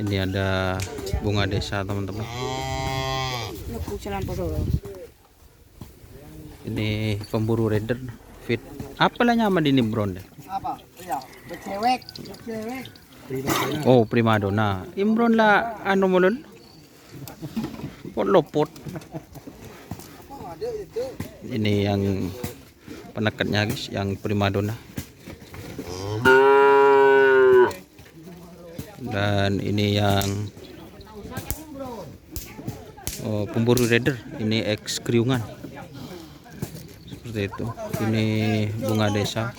Ini ada bunga desa teman-teman. Ini pemburu raider fit. Apa lah nama ini Bron? Apa? Iya, bercewek. Oh, primadona. Imron lah anu mulun. Pot lopot. Ini yang penekatnya guys, yang primadona. Dan ini yang pemburu raider, ini ex kriungan. Seperti itu. Ini bunga desa.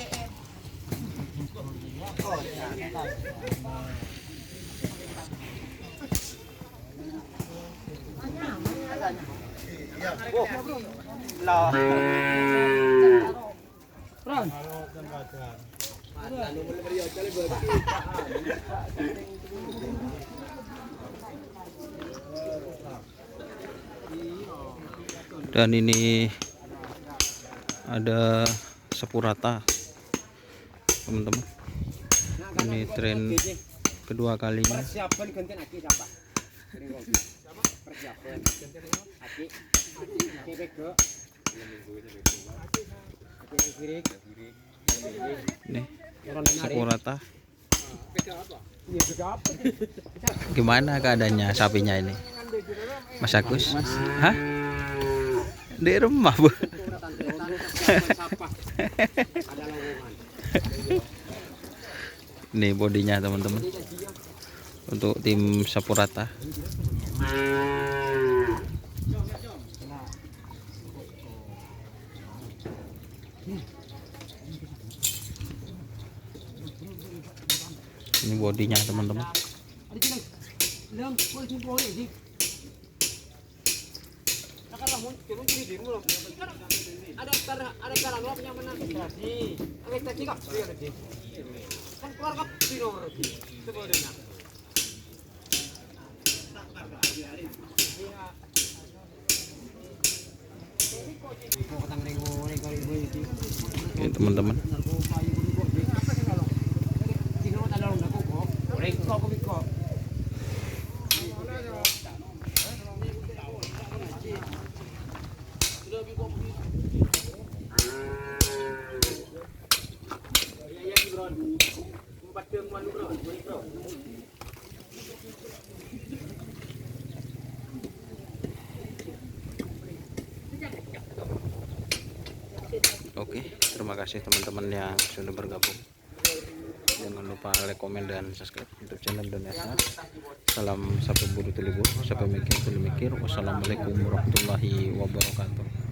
Dan ini ada sapu rata teman-teman. Ini tren kedua kalinya. Persiapan gantian aki siapa? Persiapan. Aki. Nih, sapu rata. Gimana keadaannya sapinya ini, Mas Agus? Hah? Di rumah, Bu. Ini bodinya teman-teman untuk tim sapu rata. Ini bodinya teman-teman. Ini teman-teman. Oke, terima kasih teman-teman yang sudah bergabung. Jangan lupa like, komen, dan subscribe YouTube channel Donesa. Salam sapu buru telibur, sapu mikir telu mikir. Wassalamualaikum warahmatullahi wabarakatuh.